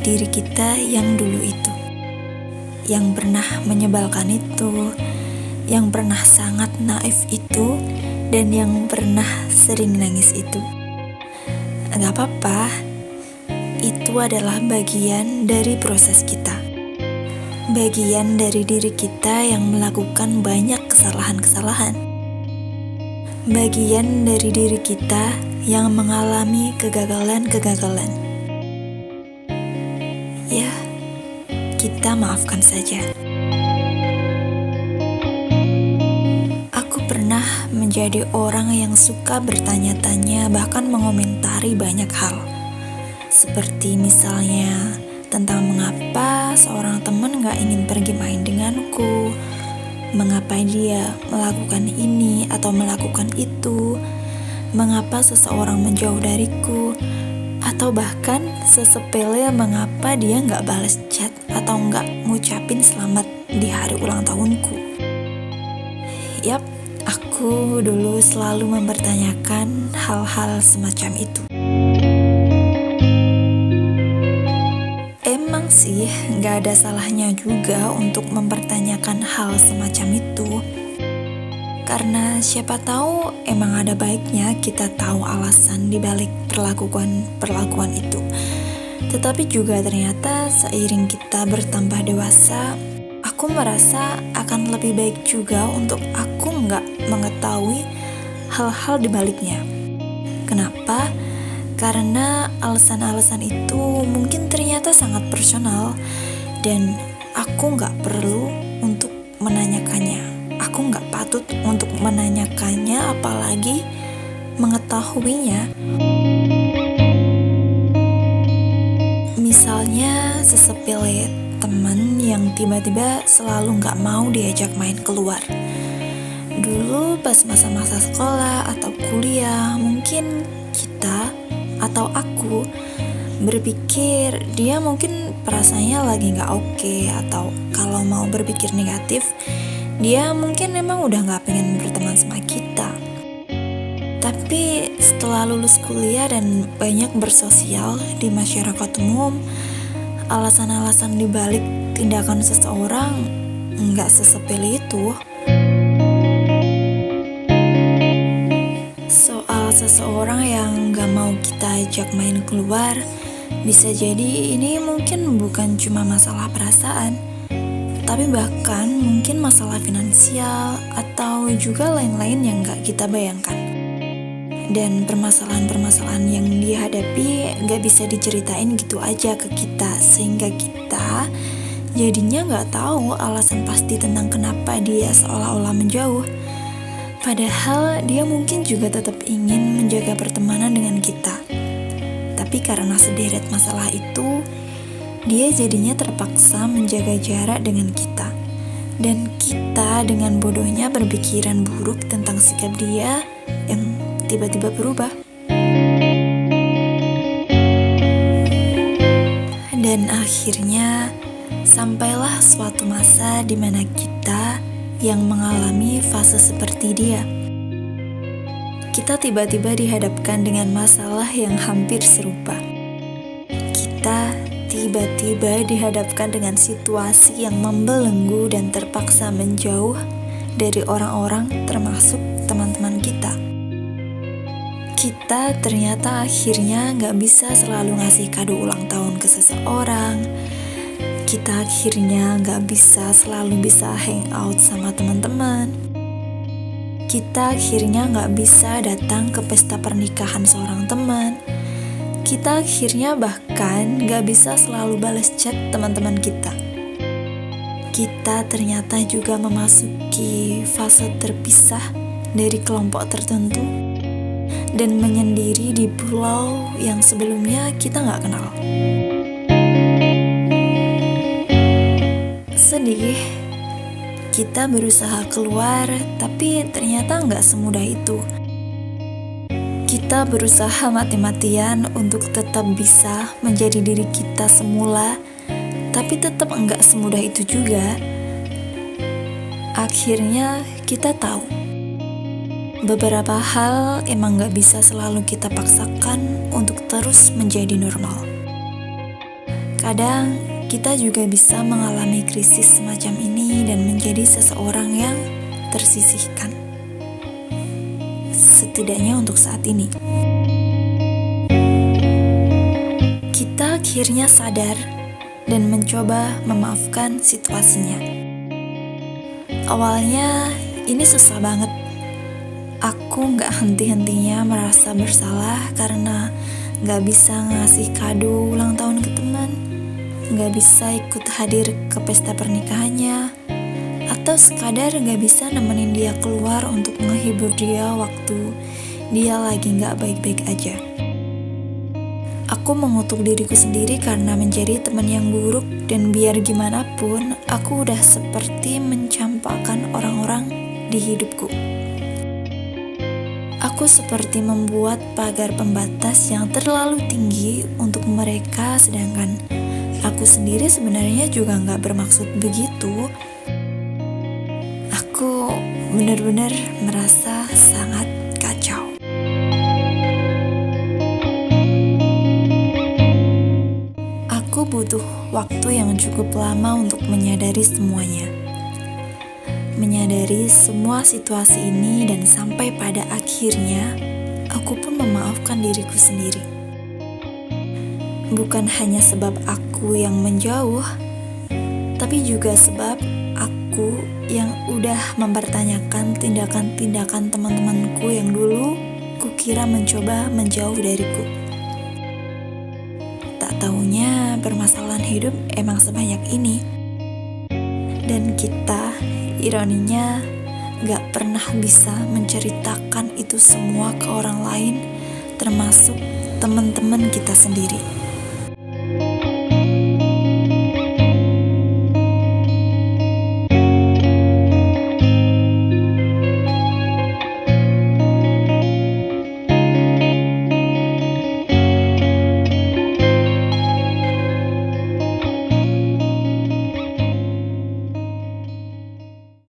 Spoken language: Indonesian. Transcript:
diri kita yang dulu itu, yang pernah menyebalkan itu, yang pernah sangat naif itu, dan yang pernah sering nangis itu. Gak apa-apa, itu adalah bagian dari proses kita. Bagian dari diri kita yang melakukan banyak kesalahan-kesalahan. Bagian dari diri kita yang mengalami kegagalan-kegagalan. Ya, kita maafkan saja. Aku pernah menjadi orang yang suka bertanya-tanya, bahkan mengomentari banyak hal. Seperti misalnya tentang mengapa seorang teman gak ingin pergi main denganku, mengapa dia melakukan ini atau melakukan itu, mengapa seseorang menjauh dariku, atau bahkan sesepele mengapa dia gak balas chat atau gak ngucapin selamat di hari ulang tahunku. Yap, aku dulu selalu mempertanyakan hal-hal semacam itu. Emang sih gak ada salahnya juga untuk mempertanyakan hal semacam itu, karena siapa tahu emang ada baiknya kita tahu alasan dibalik perlakuan itu. Tetapi juga ternyata seiring kita bertambah dewasa, aku merasa akan lebih baik juga untuk aku nggak mengetahui hal-hal dibaliknya. Kenapa? Karena alasan-alasan itu mungkin ternyata sangat personal dan aku nggak perlu untuk menanyakannya. Aku nggak patut untuk menanyakannya, apalagi mengetahuinya. Misalnya sesepele teman yang tiba-tiba selalu nggak mau diajak main keluar. Dulu pas masa-masa sekolah atau kuliah, mungkin kita atau aku berpikir dia mungkin perasaannya lagi gak oke, atau kalau mau berpikir negatif, dia mungkin emang udah gak pengen berteman sama kita. Tapi setelah lulus kuliah dan banyak bersosial di masyarakat umum, alasan-alasan dibalik tindakan seseorang gak sesepele itu. Seseorang yang gak mau kita ajak main keluar, bisa jadi ini mungkin bukan cuma masalah perasaan, tapi bahkan mungkin masalah finansial atau juga lain-lain yang gak kita bayangkan. Dan permasalahan-permasalahan yang dihadapi gak bisa diceritain gitu aja ke kita, sehingga kita jadinya gak tahu alasan pasti tentang kenapa dia seolah-olah menjauh. Padahal dia mungkin juga tetap ingin menjaga pertemanan dengan kita. Tapi karena sederet masalah itu, dia jadinya terpaksa menjaga jarak dengan kita. Dan kita dengan bodohnya berpikiran buruk tentang sikap dia yang tiba-tiba berubah. Dan akhirnya sampailah suatu masa di mana kita yang mengalami fase seperti dia. Kita tiba-tiba dihadapkan dengan masalah yang hampir serupa. Kita tiba-tiba dihadapkan dengan situasi yang membelenggu dan terpaksa menjauh dari orang-orang, termasuk teman-teman kita. Kita ternyata akhirnya gak bisa selalu ngasih kado ulang tahun ke seseorang. Kita akhirnya gak bisa selalu hangout sama teman-teman. Kita akhirnya gak bisa datang ke pesta pernikahan seorang teman. Kita akhirnya bahkan gak bisa selalu balas chat teman-teman kita. Kita ternyata juga memasuki fase terpisah dari kelompok tertentu dan menyendiri di pulau yang sebelumnya kita gak kenal. Sedih, kita berusaha keluar, tapi ternyata gak semudah itu. Kita berusaha mati-matian untuk tetap bisa menjadi diri kita semula, tapi tetap gak semudah itu juga. Akhirnya kita tahu, beberapa hal emang gak bisa selalu kita paksakan untuk terus menjadi normal. Kadang kita juga bisa mengalami krisis semacam ini dan menjadi seseorang yang tersisihkan. Setidaknya untuk saat ini. Kita akhirnya sadar dan mencoba memaafkan situasinya. Awalnya ini susah banget. Aku gak henti-hentinya merasa bersalah karena gak bisa ngasih kado ulang tahun ke teman, gak bisa ikut hadir ke pesta pernikahannya, atau sekadar gak bisa nemenin dia keluar untuk menghibur dia waktu dia lagi gak baik-baik aja. Aku mengutuk diriku sendiri karena menjadi teman yang buruk, dan biar gimana pun aku udah seperti mencampakkan orang-orang di hidupku. Aku seperti membuat pagar pembatas yang terlalu tinggi untuk mereka, sedangkan aku sendiri sebenarnya juga gak bermaksud begitu. Aku benar-benar merasa sangat kacau. Aku butuh waktu yang cukup lama untuk menyadari semuanya. Menyadari semua situasi ini, dan sampai pada akhirnya aku pun memaafkan diriku sendiri. Bukan hanya sebab aku yang menjauh, tapi juga sebab aku yang udah mempertanyakan tindakan-tindakan teman-temanku yang dulu kukira mencoba menjauh dariku. Tak taunya permasalahan hidup emang sebanyak ini. Dan kita, ironinya, gak pernah bisa menceritakan itu semua ke orang lain, termasuk teman-teman kita sendiri.